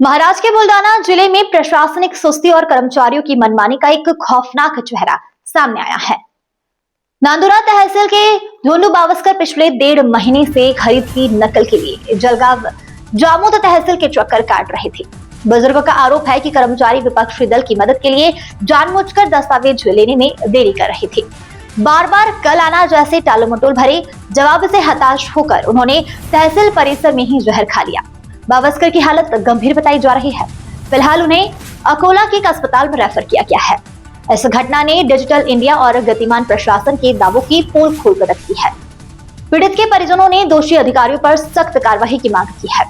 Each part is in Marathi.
महाराज के बुल्डाना जिले में प्रशासनिक सुस्ती और कर्मचारियों की मनमानी का एक खौफनाक चेहरा सामने आया है। नांदुरा तहसील के धोंडू बावस्कर पिछले 1.5 महीने से खरीद की नकल के लिए जलगांव जामोद तहसील के चक्कर काट रहे थे। बुजुर्ग का आरोप है कि कर्मचारी विपक्षी दल की मदद के लिए जानबूझकर दस्तावेज लेने में देरी कर रहे थे। बार बार कल आना जैसे टालोमटोल भरे जवाब से हताश होकर उन्होंने तहसील परिसर में ही जहर खा लिया। बावस्कर की हालत गंभीर बताई जा रही है। फिलहाल उन्हें अकोला के एक अस्पताल में रेफर किया गया है। इस घटना ने डिजिटल इंडिया और गतिमान प्रशासन के दावों की पोल खोलकर रख दी है। पीड़ित के परिजनों ने दोषी अधिकारियों पर सख्त कार्रवाई की मांग की है।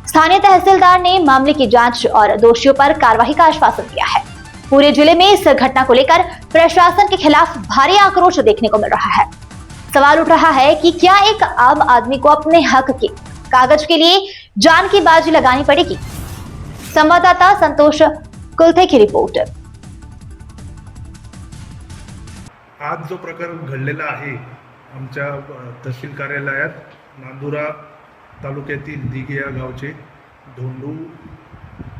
स्थानीय तहसीलदार ने मामले की जांच और दोषियों पर कार्रवाई का आश्वासन दिया है। पूरे जिले में इस घटना को लेकर प्रशासन के खिलाफ भारी आक्रोश देखने को मिल रहा है। सवाल उठ रहा है कि क्या एक आम आदमी को अपने हक के कागज के लिए जान की बाजी लगानी पड़ेगी। संवाददाता संतोष कुलथे की रिपोर्ट। आज जो प्रकार घडलेला आहे आमच्या तहसील कार्यालयात नांदुरा तालुक्यातील दिघे या गावचे धोंडू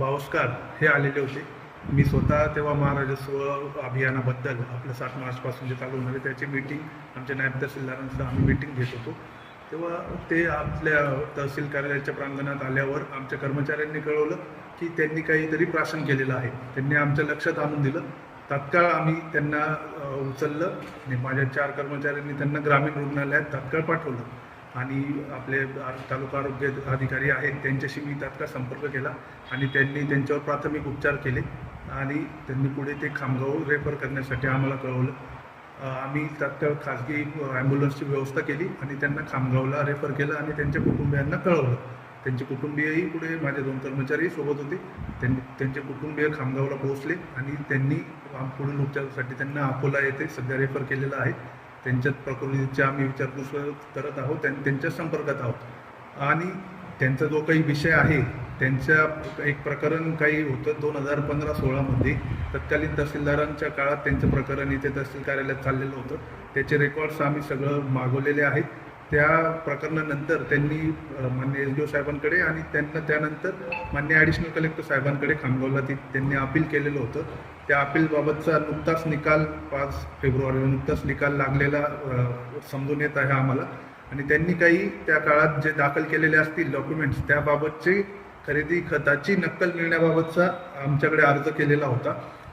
बावस्कर हे आलेले होते। मी स्वतः तेव्हा महाराजस्व अभियानाबद्दल आपल्या 7 मार्चपासून जे चालू होणार आहे त्याची मीटिंग आमच्या नायब तहसीलदारांसह आम्ही मीटिंग घेत होतो। तेव्हा ते आपल्या तहसील कार्यालयाच्या प्रांगणात आल्यावर आमच्या कर्मचाऱ्यांनी कळवलं की त्यांनी काहीतरी प्राशन केलेलं आहे। त्यांनी आमच्या लक्षात आणून दिलं। तात्काळ आम्ही त्यांना उचललं आणि माझ्या 4 कर्मचाऱ्यांनी त्यांना ग्रामीण रुग्णालयात तात्काळ पाठवलं आणि आपले तालुका आरोग्य अधिकारी आहेत त्यांच्याशी मी तात्काळ संपर्क केला आणि त्यांनी त्यांच्यावर प्राथमिक उपचार केले आणि त्यांनी पुढे ते खामगाव रेफर करण्यासाठी आम्हाला कळवलं। आम्ही तात्काळ खाजगी ॲम्ब्युलन्सची व्यवस्था केली आणि त्यांना खामगावला रेफर केलं आणि त्यांच्या कुटुंबियांना कळवलं। त्यांचे कुटुंबीयही पुढे माझे 2 कर्मचारी सोबत होते। त्यांचे कुटुंबीय खामगावला पोहोचले आणि त्यांनी पुढील उपचारासाठी त्यांना अकोला येथे सध्या रेफर केलेलं आहे। त्यांच्या प्रकृतीची आम्ही विचारपूस करत आहोत, त्यांच्या संपर्कात आहोत आणि त्यांचा जो काही विषय आहे त्यांच्या एक प्रकरण काही होतं 2015-16 मध्ये तत्कालीन तहसीलदारांच्या काळात त्यांचं प्रकरण इथे तहसील कार्यालयात चाललेलं होतं। त्याचे रेकॉर्ड्स आम्ही सगळं मागवलेले आहेत। त्या प्रकरणानंतर त्यांनी माननीय SDO साहेबांकडे आणि त्यानंतर माननीय ॲडिशनल कलेक्टर साहेबांकडे खामगावला त्यांनी अपील केलेलं होतं। त्या अपीलबाबतचा नुकताच निकाल 5 फेब्रुवारीला नुकताच निकाल लागलेला समजून येत आहे आम्हाला आणि त्यांनी काही त्या काळात जे दाखल केलेले असतील डॉक्युमेंट्स त्याबाबतचे खरेदी खताची नक्कल मिळण्याबाबतचा आमच्याकडे अर्ज केलेला होता।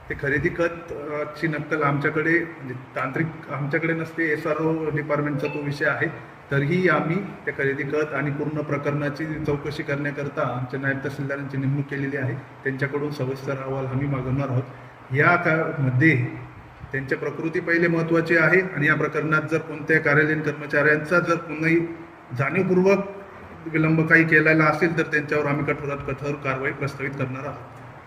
ते खरेदी खतची नक्कल आमच्याकडे म्हणजे तांत्रिक आमच्याकडे नसते, SRO डिपार्टमेंटचा तो विषय आहे। तरीही आम्ही त्या खरेदी खत आणि पूर्ण प्रकरणाची चौकशी करण्याकरता आमच्या नायब तहसीलदारांची नेमणूक केलेली आहे। त्यांच्याकडून सविस्तर अहवाल आम्ही मागवणार आहोत। या काळामध्ये त्यांच्या प्रकृती पहिले महत्त्वाची आहे आणि या प्रकरणात जर कोणत्या कार्यालयीन कर्मचाऱ्यांचा जर कोणीही जाणीवपूर्वक विलंब काही केलेला असेल तर त्यांच्यावर आम्ही कठोरात कठोर कारवाई प्रस्तावित करणार आहोत।